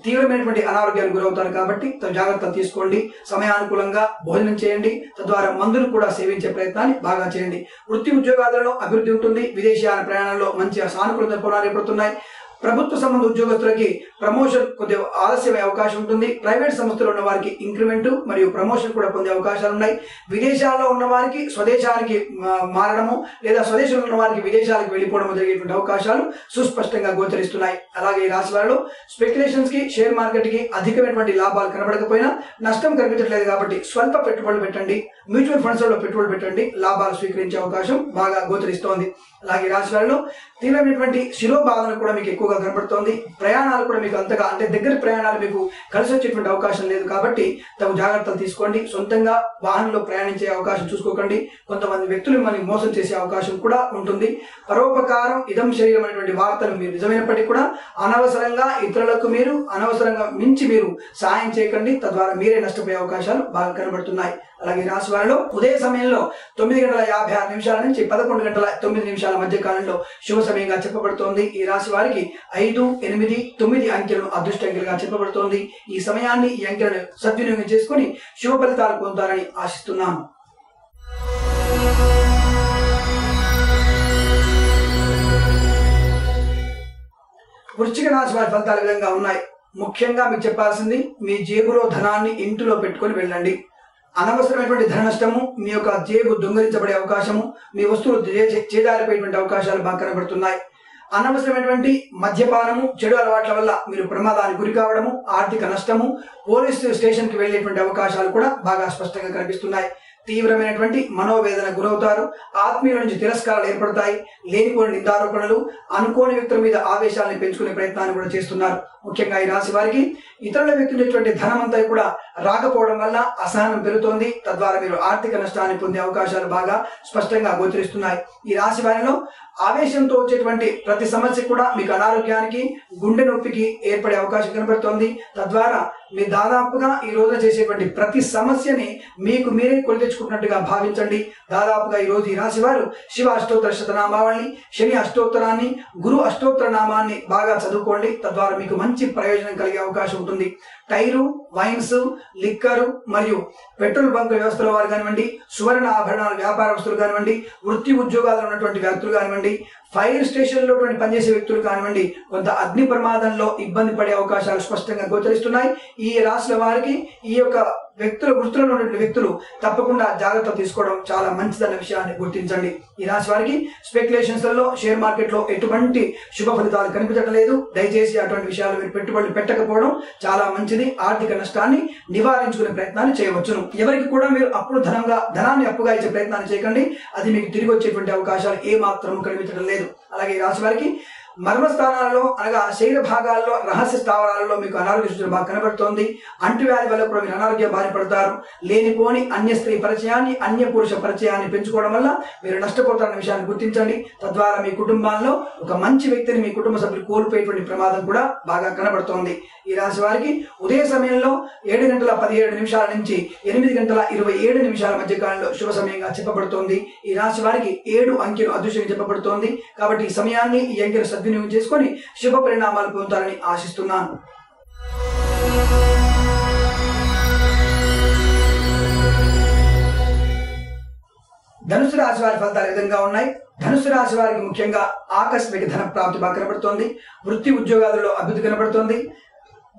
తీవ్రమైనటువంటి అనారోగ్యానికి గురవుతారు. కాబట్టి జాగ్రత్తలు తీసుకోండి. సమయానుకూలంగా భోజనం చేయండి. తద్వారా మందులు కూడా సేవించే ప్రయత్నాన్ని బాగా చేయండి. వృత్తి ఉద్యోగాలలో అభివృద్ధి ఉంటుంది. విదేశీయాన ప్రయాణంలో మంచి సానుకూలత పునాలు ఏర్పడుతున్నాయి. ప్రభుత్వ సంబంధ ఉద్యోగస్తులకి ప్రమోషన్ కొద్దిగా ఆలస్యమయ్యే అవకాశం ఉంటుంది. ప్రైవేట్ సంస్థలో ఉన్న వారికి ఇంక్రిమెంట్ మరియు ప్రమోషన్ కూడా పొందే అవకాశాలు ఉన్నాయి. విదేశాల్లో ఉన్న వారికి స్వదేశానికి మారడము, లేదా స్వదేశంలో ఉన్న వారికి విదేశాలకు వెళ్ళిపోవడం జరిగేటువంటి అవకాశాలు సుస్పష్టంగా గోచరిస్తున్నాయి. అలాగే ఈ రాశి వారిలో స్పెక్యులేషన్స్ కి, షేర్ మార్కెట్ కి అధికమైనటువంటి లాభాలు కనబడకపోయినా నష్టం కనిపించట్లేదు. కాబట్టి స్వల్ప పెట్టుబడులు పెట్టండి, మ్యూచువల్ ఫండ్స్ లో పెట్టుబడులు పెట్టండి, లాభాలు స్వీకరించే అవకాశం బాగా గోచరిస్తోంది. అలాగే రాశి వారిలో తీవ్రమైనటువంటి శిరోబాధన కూడా మీకు ఎక్కువగా కనబడుతోంది. ప్రయాణాలు కూడా మీకు అంతగా అంటే దగ్గర ప్రయాణాలు మీకు కలిసి వచ్చేటువంటి అవకాశం లేదు కాబట్టి తగు జాగ్రత్తలు తీసుకోండి. సొంతంగా వాహనంలో ప్రయాణించే అవకాశం చూసుకోకండి. కొంతమంది వ్యక్తులు మిమ్మల్ని మోసం చేసే అవకాశం కూడా ఉంటుంది. పరోపకారం ఇదం శరీరం అనేటువంటి వార్తలు మీరు నిజమైనప్పటికీ కూడా అనవసరంగా ఇతరులకు మీరు అనవసరంగా మించి మీరు సాయం చేయకండి. తద్వారా మీరే నష్టపోయే అవకాశాలు బాగా కనబడుతున్నాయి. అలాగే రాశి వారిలో ఉదయ సమయంలో 9:56 నుంచి 11:09 మధ్య కాలంలో శుభ సమయంగా చెప్పబడుతోంది. ఈ రాశి వారికి 5, 8, 9 అంకెలను అదృష్ట అంకెలుగా చెప్పబడుతోంది. ఈ సమయాన్ని ఈ అంకెలను సద్వినియోగం చేసుకుని శుభ ఫలితాలు పొందుతారని ఆశిస్తున్నాను. వృశ్చిక రాశి వారి ఫలితాలు విధంగా ఉన్నాయి. ముఖ్యంగా మీకు చెప్పాల్సింది మీ జేబులో ధనాన్ని ఇంటిలో పెట్టుకొని వెళ్ళండి. అనవసరమైనటువంటి ధన నష్టము, మీ యొక్క జేబు దొంగిలించబడే అవకాశము, మీ వస్తువులు చేజారిపోయేటువంటి అవకాశాలు బాగా కనబడుతున్నాయి. అనవసరమైనటువంటి మద్యపానము, చెడు అలవాట్ల వల్ల మీరు ప్రమాదానికి గురి కావడము, ఆర్థిక నష్టము, పోలీసు స్టేషన్కి వెళ్లేటువంటి అవకాశాలు కూడా బాగా స్పష్టంగా కనిపిస్తున్నాయి. తీవ్రమైనటువంటి మనోవేదన గురవుతారు. ఆత్మీయుల నుంచి తిరస్కారాలు ఏర్పడతాయి. లేనిపోని నిందారోపణలు, అనుకోని వ్యక్తుల మీద ఆవేశాలను పెంచుకునే ప్రయత్నాన్ని కూడా చేస్తున్నారు. ముఖ్యంగా ఈ రాశి వారికి ఇతరుల వ్యక్తులైనటువంటి ధనమంతా కూడా రాకపోవడం వల్ల అసహనం పెరుగుతోంది. తద్వారా మీరు ఆర్థిక నష్టాన్ని పొందే అవకాశాలు బాగా స్పష్టంగా గోచరిస్తున్నాయి. ఈ రాశి వారిలో ఆవేశంతో వచ్చేటువంటి ప్రతి సమస్య కూడా మీకు అనారోగ్యానికి, గుండె నొప్పికి ఏర్పడే అవకాశం కనబడుతోంది. తద్వారా మీరు దాదాపుగా ఈ రోజున చేసేటువంటి ప్రతి సమస్యని మీకు మీరే కొని తెచ్చుకున్నట్టుగా భావించండి. దాదాపుగా ఈ రోజు ఈ రాశి వారు శివ అష్టోత్తర శతనామావళి, శని అష్టోత్తరాన్ని, గురు అష్టోత్తర నామాన్ని బాగా చదువుకోండి. తద్వారా మీకు మంచి ప్రయోజనం కలిగే అవకాశం ఉంటుంది. టైరు, వైన్స్, లిక్కరు మరియు పెట్రోల్ బంక్ వ్యవస్థల వారు కానివ్వండి, సువర్ణ ఆభరణాల వ్యాపారస్తులు కానివ్వండి, వృత్తి ఉద్యోగాలు ఉన్నటువంటి వ్యక్తులు కానివ్వండి, ఫైర్ స్టేషన్లో పనిచేసే వ్యక్తులు కానివ్వండి, కొంత అగ్ని ప్రమాదంలో ఇబ్బంది పడే అవకాశాలు స్పష్టంగా గోచరిస్తున్నాయి. ఈ రాశుల వారికి ఈ యొక్క వృత్తిలో ఉన్నటువంటి వ్యక్తులు తప్పకుండా జాగ్రత్తలు తీసుకోవడం చాలా మంచిదన్న విషయాన్ని గుర్తించండి. ఈ రాశి వారికి స్పెక్యులేషన్స్ లలో, షేర్ మార్కెట్ లో ఎటువంటి శుభ ఫలితాలు కనిపించడం లేదు. దయచేసి అటువంటి విషయాలు మీరు పెట్టుబడులు పెట్టకపోవడం చాలా మంచిది. ఆర్థిక నష్టాన్ని నివారించుకునే ప్రయత్నాన్ని చేయవచ్చును. ఎవరికి కూడా మీరు ధనాన్ని అప్పుగా ఇచ్చే ప్రయత్నాన్ని చేయకండి. అది మీకు తిరిగి వచ్చేటువంటి అవకాశాలు ఏ మాత్రం కనిపించడం లేదు. అలాగే ఈ రాశి వారికి మర్మస్థానాలలో అనగా శరీర భాగాల్లో, రహస్య స్థావరాలలో మీకు అనారోగ్య సూచన బాగా కనబడుతోంది. అంటువ్యాధి వల్ల కూడా మీరు అనారోగ్యం బారిపడతారు. లేనిపోని అన్య స్త్రీ పరిచయాన్ని, అన్య పురుష పరిచయాన్ని పెంచుకోవడం వల్ల మీరు నష్టపోతారన్న విషయాన్ని గుర్తించండి. తద్వారా మీ కుటుంబాల్లో ఒక మంచి వ్యక్తిని మీ కుటుంబ సభ్యులు కోల్పోయేటువంటి ప్రమాదం కూడా బాగా కనబడుతోంది. ఈ రాశి వారికి ఉదయ సమయంలో 7:17 నుంచి 8:27 మధ్య కాలంలో శుభ సమయంగా చెప్పబడుతోంది. ఈ రాశి వారికి 7 అంకెలు అదృష్టంగా చెప్పబడుతోంది. కాబట్టి ఈ సమయాన్ని, ఈ అంకెలు సద్వినియోగం చేసుకొని శుభ పరిణామాలు పొందుతారని ఆశిస్తున్నాను. ధనుసు రాశి వారి ఫలితాలు విధంగా ఉన్నాయి. ధనుసు రాశి వారికి ముఖ్యంగా ఆకస్మిక ధన ప్రాప్తి బాగా కనబడుతోంది. వృత్తి ఉద్యోగాలలో అభివృద్ధి కనబడుతోంది.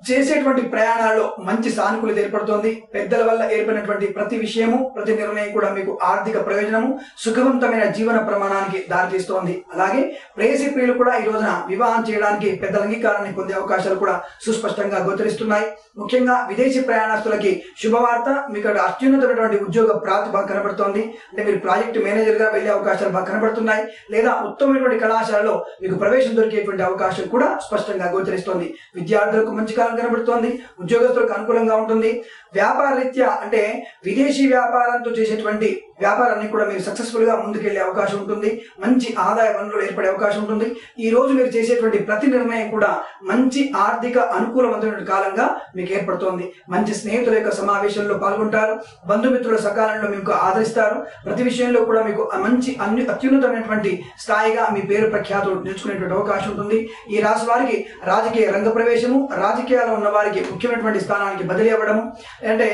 చేసేటువంటి ప్రయాణాల్లో మంచి సానుకూలత ఏర్పడుతోంది. పెద్దల వల్ల ఏర్పడినటువంటి ప్రతి విషయము, ప్రతి నిర్ణయం కూడా మీకు ఆర్థిక ప్రయోజనము, సుఖవంతమైన జీవన ప్రమాణానికి దారితీస్తోంది. అలాగే ప్రేయసి ప్రియులు కూడా ఈ రోజున వివాహం చేయడానికి పెద్దల అంగీకారాన్ని పొందే అవకాశాలు కూడా సుస్పష్టంగా గోచరిస్తున్నాయి. ముఖ్యంగా విదేశీ ప్రయాణస్తులకి శుభవార్త, మీకు అత్యున్నతమైనటువంటి ఉద్యోగ ప్రాప్తి బాగా కనబడుతోంది. అంటే మీరు ప్రాజెక్టు మేనేజర్ గా వెళ్లే అవకాశాలు బాగా కనబడుతున్నాయి. లేదా ఉత్తమమైనటువంటి కళాశాలలో మీకు ప్రవేశం దొరికేటువంటి అవకాశం కూడా స్పష్టంగా గోచరిస్తోంది. విద్యార్థులకు మంచి కాలం కనబడుతోంది. ఉద్యోగస్తులకు అనుకూలంగా ఉంటుంది. వ్యాపార రీత్యా అంటే విదేశీ వ్యాపారంతో చేసేటువంటి వ్యాపారాన్ని కూడా మీరు సక్సెస్ఫుల్ గా ముందుకెళ్లే అవకాశం ఉంటుంది. మంచి ఆదాయ వనరులు ఏర్పడే అవకాశం ఉంటుంది. ఈ రోజు మీరు చేసేటువంటి ప్రతి నిర్ణయం కూడా మంచి ఆర్థిక అనుకూలవంతమైన కాలంగా మీకు ఏర్పడుతోంది. మంచి స్నేహితుల యొక్క సమావేశంలో పాల్గొంటారు. బంధుమిత్రుల సకాలంలో మీకు ఆదరిస్తారు. ప్రతి విషయంలో కూడా మీకు మంచి అత్యున్నతమైనటువంటి స్థాయిగా మీ పేరు ప్రఖ్యాతులు నిలుచుకునేటువంటి అవకాశం ఉంటుంది. ఈ రాశి వారికి రాజకీయ రంగ ప్రవేశము, రాజకీయాల్లో ఉన్న వారికి ముఖ్యమైనటువంటి స్థానానికి బదిలీ అవ్వడము, అంటే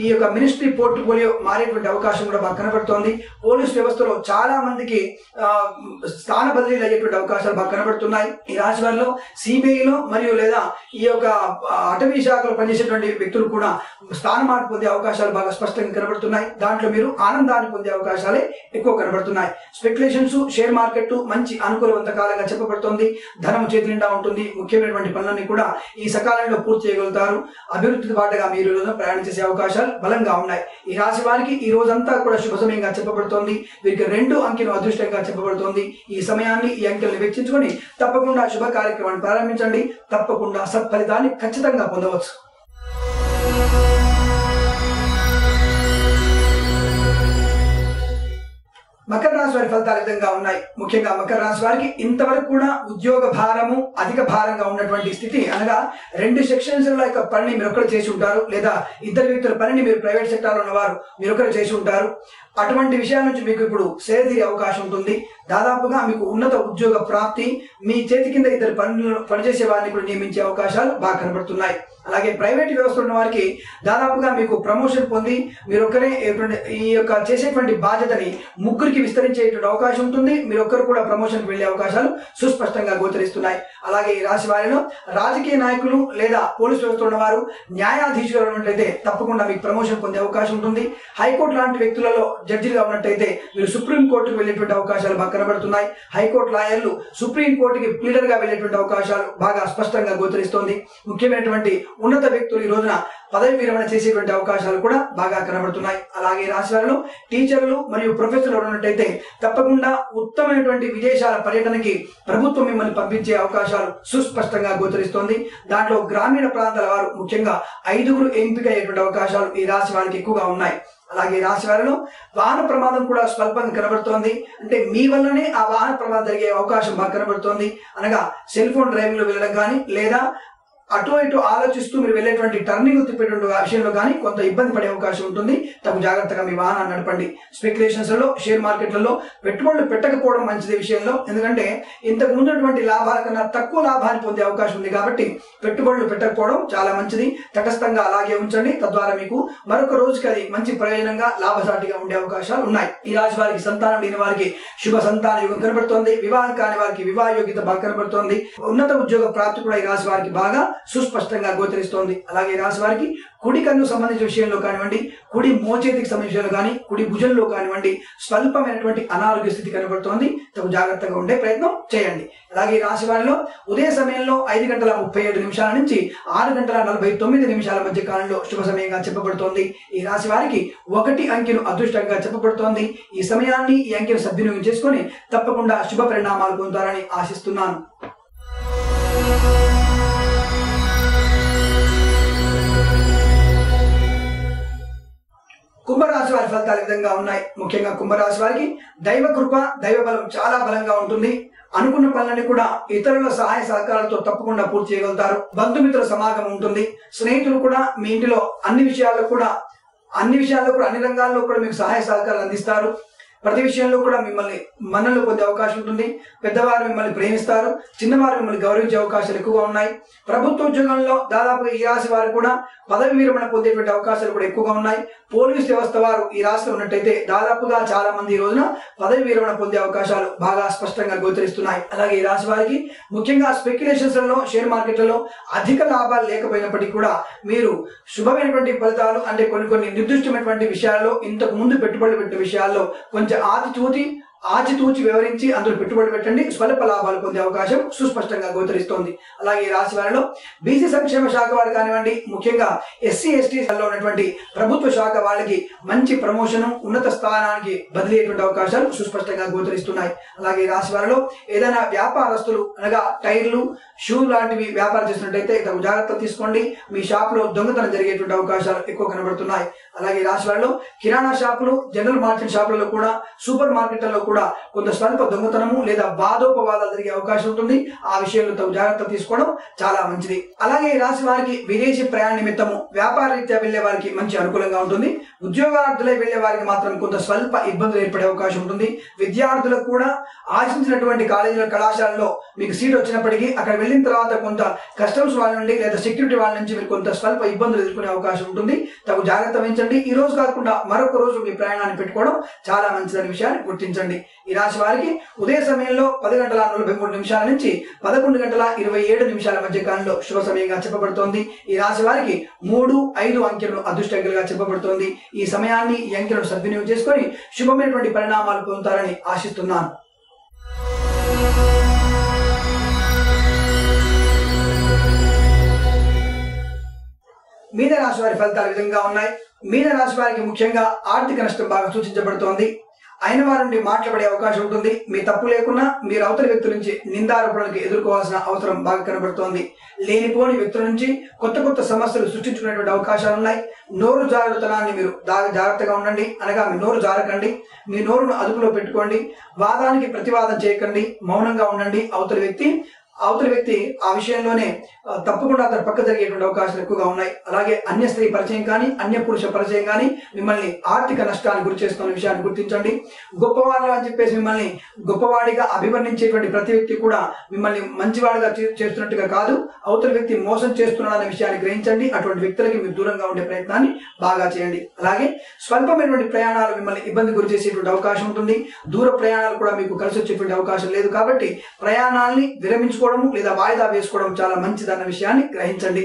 ఈ యొక్క మినిస్ట్రీ పోర్ట్ఫోలియో మారేటువంటి అవకాశం కూడా బాగా కనబడుతోంది. పోలీస్ వ్యవస్థలో చాలా మందికి స్థాన బదిలీలు అయ్యేటువంటి అవకాశాలు బాగా కనబడుతున్నాయి. ఈ రాశి వారిలో సిబిఐలో మరియు లేదా ఈ యొక్క అటవీ శాఖలో పనిచేసేటువంటి వ్యక్తులు కూడా స్థాన మార్పు పొందే అవకాశాలు బాగా స్పష్టంగా కనబడుతున్నాయి. దాంట్లో మీరు ఆనందాన్ని పొందే అవకాశాలే ఎక్కువ కనబడుతున్నాయి. స్పెక్యులేషన్స్, షేర్ మార్కెట్ మంచి అనుకూలవంత కాలంగా చెప్పబడుతోంది. ధనం చేతి నిండా ఉంటుంది. ముఖ్యమైనటువంటి పనులన్నీ కూడా ఈ సకాలంలో పూర్తి చేయగలుగుతారు. అభివృద్ధి బాటగా మీరు ప్రయాణం చేసే అవకాశాలు బలంగా ఉన్నాయి. ఈ రాశి వారికి ఈ రోజంతా కూడా శుభ సమయంగా చెప్పబడుతోంది. వీరికి 2 అంకెను అదృష్టంగా చెప్పబడుతోంది. ఈ సమయాన్ని ఈ అంకెలను వెచ్చించుకొని తప్పకుండా శుభ కార్యక్రమాన్ని ప్రారంభించండి. తప్పకుండా సత్ఫలితాన్ని ఖచ్చితంగా పొందవచ్చు. మకర రాశి వారి ఫలితాలు విధంగా ఉన్నాయి. ముఖ్యంగా మకర రాశి వారికి ఇంతవరకు కూడా ఉద్యోగ భారము అధిక భారంగా ఉన్నటువంటి స్థితి, అనగా 2 సెక్షన్స్ యొక్క పనిని మీరు ఒక్కరు చేసి ఉంటారు, లేదా ఇద్దరు వ్యక్తుల పనిని మీరు ప్రైవేట్ సెక్టార్లో ఉన్నవారు మీరు ఒకరు చేసి ఉంటారు. అటువంటి విషయాల నుంచి మీకు ఇప్పుడు సేదీరే అవకాశం ఉంటుంది. దాదాపుగా మీకు ఉన్నత ఉద్యోగ ప్రాప్తి, మీ చేతి కింద ఇద్దరు పనిచేసే వారిని కూడా నియమించే అవకాశాలు బాగా కనబడుతున్నాయి. అలాగే ప్రైవేట్ వ్యవస్థ ఉన్న వారికి దాదాపుగా మీకు ప్రమోషన్ పొంది మీరు ఒక్కరే ఈ యొక్క చేసేటువంటి బాధ్యతని ముగ్గురికి విస్తరించేటువంటి అవకాశం ఉంటుంది. మీరు ఒక్కరు కూడా ప్రమోషన్కి వెళ్లే అవకాశాలు సుస్పష్టంగా గోచరిస్తున్నాయి. అలాగే ఈ రాశి వారిలో రాజకీయ నాయకులు లేదా పోలీసు వ్యవస్థ ఉన్నవారు, న్యాయాధీశులు ఉన్నట్లయితే తప్పకుండా మీకు ప్రమోషన్ పొందే అవకాశం ఉంటుంది. హైకోర్టు లాంటి వ్యక్తులలో జడ్జిగా ఉన్నట్టయితే మీరు సుప్రీం కోర్టుకు వెళ్లేటువంటి అవకాశాలు బాగా కనబడుతున్నాయి. హైకోర్టు లాయర్లు సుప్రీం కోర్టుకి ప్లీడర్ గా వెళ్లేటువంటి అవకాశాలు బాగా స్పష్టంగా గోచరిస్తోంది. ముఖ్యమైనటువంటి ఉన్నత వ్యక్తులు ఈ రోజున పదవి విరమణ చేసేటువంటి అవకాశాలు కూడా బాగా కనబడుతున్నాయి. అలాగే రాశివారిలో టీచర్లు మరియు ప్రొఫెసర్లు ఉన్నట్టయితే తప్పకుండా ఉత్తమమైనటువంటి విదేశాల పర్యటనకి ప్రభుత్వం మిమ్మల్ని పంపించే అవకాశాలు సుస్పష్టంగా గోచరిస్తోంది. దాంట్లో గ్రామీణ ప్రాంతాల వారు ముఖ్యంగా 5 ఎంపిక అయ్యేటువంటి అవకాశాలు ఈ రాశి వారికి ఎక్కువగా ఉన్నాయి. అలాగే రాశి వారిలో వాహన ప్రమాదం కూడా స్వల్పంగా కనబడుతోంది. అంటే మీ వల్లనే ఆ వాహన ప్రమాదం జరిగే అవకాశం బాగా కనబడుతోంది. అనగా సెల్ ఫోన్ డ్రైవింగ్ లో వెళ్ళడం కానీ, లేదా అటు ఇటు ఆలోచిస్తూ మీరు వెళ్ళేటువంటి టర్నింగ్ తిప్పేటువంటి విషయంలో కానీ కొంత ఇబ్బంది పడే అవకాశం ఉంటుంది. తగు జాగ్రత్తగా మీ వాహనాన్ని నడపండి. స్పెక్యులేషన్స్ లలో, షేర్ మార్కెట్లలో పెట్టుబడులు పెట్టకపోవడం మంచిది విషయంలో. ఎందుకంటే ఇంతకు ముందున్నటువంటి లాభాల కన్నా తక్కువ లాభాన్ని పొందే అవకాశం ఉంది కాబట్టి పెట్టుబడులు పెట్టకపోవడం చాలా మంచిది. తటస్థంగా అలాగే ఉంచండి. తద్వారా మీకు మరొక రోజుకి అది మంచి ప్రయోజనంగా లాభసాటిగా ఉండే అవకాశాలు ఉన్నాయి. ఈ రాశి వారికి సంతానం లేని వారికి శుభ సంతాన యోగం కనబడుతోంది. వివాహం కాని వారికి వివాహ యోగ్యత బాగా కనబడుతోంది. ఉన్నత ఉద్యోగ ప్రాప్తి కూడా ఈ రాశి వారికి బాగా సుస్పష్టంగా గోచరిస్తోంది. అలాగే రాశి వారికి కుడి కన్ను సంబంధించిన విషయంలో కానివ్వండి, కుడి మోచేతికి సంబంధించిన కానీ, కుడి భుజంలో కానివ్వండి స్వల్పమైనటువంటి అనారోగ్య స్థితి కనబడుతోంది. తగు జాగ్రత్తగా ఉండే ప్రయత్నం చేయండి. అలాగే ఈ రాశి వారిలో ఉదయ సమయంలో 5:37 నుంచి 6:49 మధ్య కాలంలో శుభ సమయంగా చెప్పబడుతోంది. ఈ రాశి వారికి 1 అంకెను అదృష్టంగా చెప్పబడుతోంది. ఈ సమయాన్ని, ఈ అంకెను సద్వినియోగం చేసుకొని తప్పకుండా శుభ పరిణామాలు పొందుతారని ఆశిస్తున్నాను. కుంభరాశి వారి ఫలితాలు విధంగా ఉన్నాయి. ముఖ్యంగా కుంభరాశి వారికి దైవ కృప, దైవ బలం చాలా బలంగా ఉంటుంది. అనుకున్న పనులని కూడా ఇతరుల సహాయ సహకారాలతో తప్పకుండా పూర్తి చేయగలుగుతారు. బంధుమిత్రుల సమాగమం ఉంటుంది. స్నేహితులు కూడా మీ ఇంటిలో అన్ని విషయాల్లో కూడా అన్ని రంగాల్లో కూడా మీకు సహాయ సహకారాలు అందిస్తారు. ప్రతి విషయంలో కూడా మిమ్మల్ని మన్ననలు పొందే అవకాశం ఉంటుంది. పెద్దవారు మిమ్మల్ని ప్రేమిస్తారు, చిన్నవారు మిమ్మల్ని గౌరవించే అవకాశాలు ఎక్కువగా ఉన్నాయి. ప్రభుత్వ ఉద్యోగంలో దాదాపుగా ఈ రాశి వారు కూడా పదవి విరమణ పొందేటువంటి అవకాశాలు కూడా ఎక్కువగా ఉన్నాయి. పోలీస్ వ్యవస్థ వారు ఈ రాశిలో ఉన్నట్టయితే దాదాపుగా చాలా మంది ఈ రోజున పదవి విరమణ పొందే అవకాశాలు బాగా స్పష్టంగా గోచరిస్తున్నాయి. అలాగే ఈ రాశి వారికి ముఖ్యంగా స్పెక్యులేషన్స్ లలో, షేర్ మార్కెట్లలో అధిక లాభాలు లేకపోయినప్పటికీ కూడా మీరు శుభమైనటువంటి ఫలితాలు, అంటే కొన్ని నిర్దిష్టమైనటువంటి విషయాల్లో, ఇంతకు ముందు పెట్టుబడులు పెట్టిన విషయాల్లో కొంచెం ఆచితూచి వివరించి అందులో పెట్టుబడి పెట్టండి. స్వల్ప లాభాలు పొందే అవకాశం సుస్పష్టంగా గోచరిస్తోంది. అలాగే ఈ రాశి వారిలో బీసీ సంక్షేమ శాఖ వారు కానివ్వండి, ముఖ్యంగా ఎస్సీ ఎస్టీలలో ఉన్నటువంటి ప్రభుత్వ శాఖ వాళ్ళకి మంచి ప్రమోషన్, ఉన్నత స్థానానికి బదిలీ అయ్యేటువంటి అవకాశాలు సుస్పష్టంగా గోచరిస్తున్నాయి. అలాగే ఈ రాశి వారిలో ఏదైనా వ్యాపారస్తులు, అనగా టైర్లు, షూ లాంటివి వ్యాపారం చేసినట్టయితే తగు జాగ్రత్తలు తీసుకోండి. మీ షాప్ లో దొంగతనం జరిగేటువంటి అవకాశాలు ఎక్కువ కనబడుతున్నాయి. అలాగే రాశి వారిలో కిరాణా షాపులు, జనరల్ మార్కెట్ షాపులలో కూడా, సూపర్ మార్కెట్లలో కూడా కొంత స్వల్ప దొంగతనము లేదా వాదోపవాదాలు జరిగే అవకాశం ఉంటుంది. ఆ విషయంలో తగు జాగ్రత్తలు తీసుకోవడం చాలా మంచిది. అలాగే ఈ రాశి వారికి విదేశీ ప్రయాణ నిమిత్తము వ్యాపార రీత్యా వెళ్లే వారికి మంచి అనుకూలంగా ఉంటుంది. ఉద్యోగార్థులై వెళ్లే వారికి మాత్రం కొంత స్వల్ప ఇబ్బందులు ఏర్పడే అవకాశం ఉంటుంది. విద్యార్థులకు కూడా ఆశించినటువంటి కాలేజీల, కళాశాలలో మీకు సీట్ వచ్చినప్పటికీ అక్కడ వెళ్ళిన తర్వాత కొంత కస్టమ్స్ వాళ్ళ నుండి లేదా సెక్యూరిటీ వాళ్ళ నుంచి మీరు కొంత స్వల్ప ఇబ్బందులు ఎదుర్కొనే అవకాశం ఉంటుంది. తగు జాగ్రత్త వహించండి. ఈ రోజు కాకుండా మరొక రోజు మీ ప్రయాణాన్ని పెట్టుకోవడం చాలా మంచిదనే విషయాన్ని గుర్తించండి. ఈ రాశి వారికి ఉదయ సమయంలో 10:43 నుంచి 11:27 మధ్య కాలంలో శుభ సమయంగా చెప్పబడుతోంది. ఈ రాశి వారికి 3, 5 అంకెలను అదృష్టంగా చెప్పబడుతోంది. ఈ సమయాన్ని, ఈ అంకెలను సద్వినియోగం చేసుకొని శుభమైనటువంటి పరిణామాలు పొందుతారని ఆశిస్తున్నాను. మీన రాశి వారి ఫలితాలు విధంగా ఉన్నాయి. మీన రాశి వారికి ముఖ్యంగా ఆర్థిక నష్టం బాగా సూచించబడుతోంది. అయిన వారి నుండి మాట్లాడే అవకాశం ఉంటుంది. మీ తప్పు లేకున్నా మీరు అవతలి వ్యక్తుల నుంచి నిందారోపణలకు ఎదుర్కోవాల్సిన అవసరం బాగా కనబడుతోంది. లేనిపోని వ్యక్తుల నుంచి కొత్త కొత్త సమస్యలు సృష్టించుకునేటువంటి అవకాశాలు ఉన్నాయి. నోరు జారుడుతనాన్ని మీరు జాగ్రత్తగా ఉండండి, అనగా మీ నోరు జారకండి, మీ నోరును అదుపులో పెట్టుకోండి. వాదానికి ప్రతివాదం చేయకండి, మౌనంగా ఉండండి. అవతలి వ్యక్తి ఆ విషయంలోనే తప్పకుండా అతను పక్క జరిగేటువంటి అవకాశాలు ఎక్కువగా ఉన్నాయి. అలాగే అన్య స్త్రీ పరిచయం కానీ అన్య పురుష పరిచయం కానీ మిమ్మల్ని ఆర్థిక నష్టాన్ని గురి చేస్తున్న విషయాన్ని గుర్తించండి. గొప్పవాళ్ళు అని చెప్పేసి మిమ్మల్ని గొప్పవాడిగా అభివర్ణించేటువంటి ప్రతి వ్యక్తి కూడా మిమ్మల్ని మంచివాడిగా చేస్తున్నట్టుగా కాదు, అవతలి వ్యక్తి మోసం చేస్తున్నాడన్న విషయాన్ని గ్రహించండి. అటువంటి వ్యక్తులకి మీరు దూరంగా ఉండే ప్రయత్నాన్ని బాగా చేయండి. అలాగే స్వల్పమైనటువంటి ప్రయాణాలు మిమ్మల్ని ఇబ్బంది గురి చేసేటువంటి అవకాశం ఉంటుంది. దూర ప్రయాణాలు కూడా మీకు కలిసి వచ్చేటువంటి అవకాశం లేదు. కాబట్టి ప్రయాణాలని విరమించుకోవడం లేదా వాయిదా వేసుకోవడం చాలా మంచిదన్న విషయాన్ని గ్రహించండి.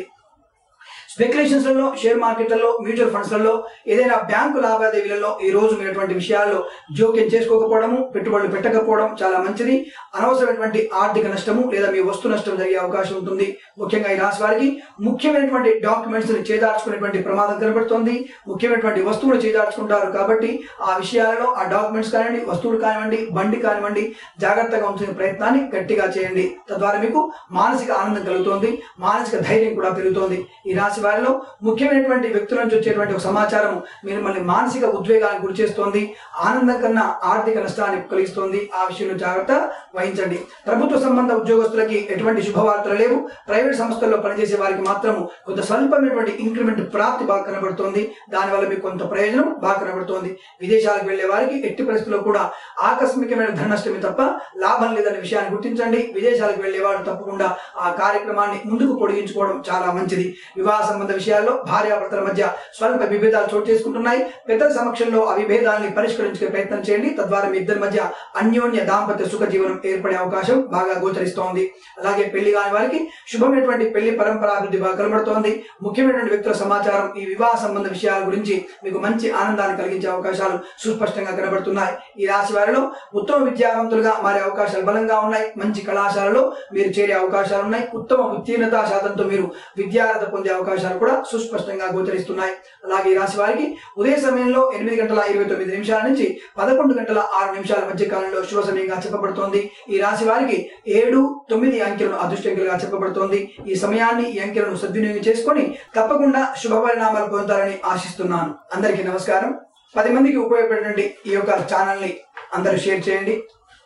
స్పెక్యులేషన్స్ లలో, షేర్ మార్కెట్లలో, మ్యూచువల్ ఫండ్స్ లలో, ఏదైనా బ్యాంకు లావాదేవీలలో ఈ రోజు మీటువంటి విషయాల్లో జోక్యం చేసుకోకపోవడము, పెట్టుబడులు పెట్టకపోవడం చాలా మంచిది. అనవసరమైనటువంటి ఆర్థిక నష్టము లేదా మీ వస్తు నష్టం జరిగే అవకాశం ఉంటుంది. ముఖ్యంగా ఈ రాశి వారికి ముఖ్యమైనటువంటి డాక్యుమెంట్స్ ని చేదార్చుకునేటువంటి ప్రమాదం కనబడుతోంది. ముఖ్యమైనటువంటి వస్తువులు చేదార్చుకుంటారు కాబట్టి ఆ విషయాలలో ఆ డాక్యుమెంట్స్ కానివ్వండి, వస్తువులు కానివ్వండి, బండి కానివ్వండి జాగ్రత్తగా ఉంచుకునే ప్రయత్నాన్ని గట్టిగా చేయండి. తద్వారా మీకు మానసిక ఆనందం కలుగుతోంది, మానసిక ధైర్యం కూడా పెరుగుతోంది. ఈ రాశి వారిలో ముఖ్యమైనటువంటి వ్యక్తుల నుంచి వచ్చేటువంటి ఒక సమాచారం మిమ్మల్ని మానసిక ఉద్వేగానికి గురి చేస్తోంది, ఆనందం కన్నా ఆర్థిక నష్టాన్ని కలిగిస్తోంది. ఆ విషయంలో జాగ్రత్త వహించండి. ప్రభుత్వ సంబంధ ఉద్యోగస్తులకి ఎటువంటి శుభవార్తలు లేవు. ప్రైవేట్ సంస్థల్లో పనిచేసే వారికి మాత్రం కొంత స్వల్పమైనటువంటి ఇంక్రిమెంట్ ప్రాప్తి బాగా కనబడుతోంది. దానివల్ల మీకు కొంత ప్రయోజనం బాగా కనబడుతోంది. విదేశాలకు వెళ్లే వారికి ఎట్టి పరిస్థితుల్లో కూడా ఆకస్మికమైన ధన నష్టమే తప్ప లాభం లేదనే విషయాన్ని గుర్తించండి. విదేశాలకు వెళ్లేవాడు తప్పకుండా ఆ కార్యక్రమాన్ని ముందుకు పొడిగించుకోవడం చాలా మంచిది. వివాహ సంబంధ విషయాల్లో భార్యాభర్తల మధ్య స్వల్ప విభేదాలు చోటు చేసుకుంటున్నాయి. పెద్దల సమక్షంలో ఆ విభేదాలని పరిష్కరించుకునే ప్రయత్నం చేయండి. తద్వారా మీ ఇద్దరి మధ్య అన్యోన్య దాంపత్య సుఖ జీవనం ఏర్పడే అవకాశం బాగా గోచరిస్తోంది. అలాగే పెళ్లి కాని వారికి శుభమైనటువంటి పెళ్లి పరంపరాభివృద్ధి బాగా కనబడుతోంది. ముఖ్యమైనటువంటి వ్యక్తుల సమాచారం ఈ వివాహ సంబంధ విషయాల గురించి మీకు మంచి ఆనందాన్ని కలిగించే అవకాశాలు సుస్పష్టంగా కనబడుతున్నాయి. ఈ రాశి వారిలో ఉత్తమ విద్యావంతులుగా మారే అవకాశాలు బలంగా ఉన్నాయి. మంచి కళాశాలలో మీరు చేరే అవకాశాలు ఉన్నాయి. ఉత్తమ ఉత్తీర్ణతా శాతంతో మీరు విద్యార్హత పొందే అవకాశాలు కూడా సుస్పష్టంగా గోచరిస్తున్నాయి. అలాగే ఈ రాశి వారికి ఉదయ సమయంలో 8:29 నుంచి 11:06 మధ్య కాలంలో శుభ సమయంగా చెప్పబడుతోంది. ఈ రాశి వారికి 7, 9 అంకెలను అదృష్టంగా చెప్పబడుతోంది. ఈ సమయాన్ని, ఈ అంకెలను సద్వినియోగం చేసుకొని తప్పకుండా శుభ పరిణామాలు పొందుతారని ఆశిస్తున్నాను. అందరికీ నమస్కారం. 10 మందికి ఉపయోగపడేటువంటి ఈ యొక్క ఛానల్ ని అందరూ షేర్ చేయండి.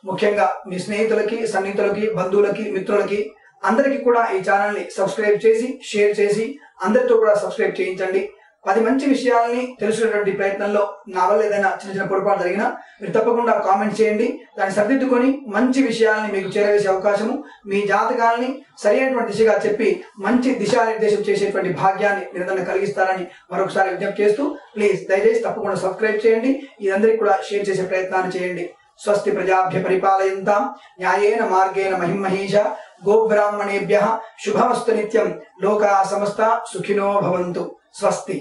ముఖ్యంగా మీ స్నేహితులకి, సన్నిహితులకి, బంధువులకి, మిత్రులకి అందరికీ కూడా ఈ ఛానల్ ని సబ్స్క్రైబ్ చేసి, షేర్ చేసి అందరితో కూడా సబ్స్క్రైబ్ చేయించండి. 10 మంచి విషయాలని తెలుసుకునేటువంటి ప్రయత్నంలో నా వల్ల ఏదైనా చిన్న చిన్న పొరపాటు జరిగినా మీరు తప్పకుండా కామెంట్ చేయండి. దాన్ని సరిదిద్దుకొని మంచి విషయాలని మీకు చేరవేసే అవకాశము, మీ జాతకాలని సరైనటువంటి దిశగా చెప్పి మంచి దిశానిర్దేశం చేసేటువంటి భాగ్యాన్ని నిరంతరం కలిగిస్తారని మరొకసారి విజ్ఞప్తి చేస్తూ, ప్లీజ్ దయచేసి తప్పకుండా సబ్స్క్రైబ్ చేయండి. ఇదందరికీ కూడా షేర్ చేసే ప్రయత్నాన్ని చేయండి. స్వస్తి ప్రజాభ్య పరిపాలయంతాం న్యాయేన మార్గేణ మహిమహీష గోబ్రాహ్మణేభ్యః శుభమస్తు నిత్యం. లోకా సమస్త సుఖినో భవంతు. స్వస్తి.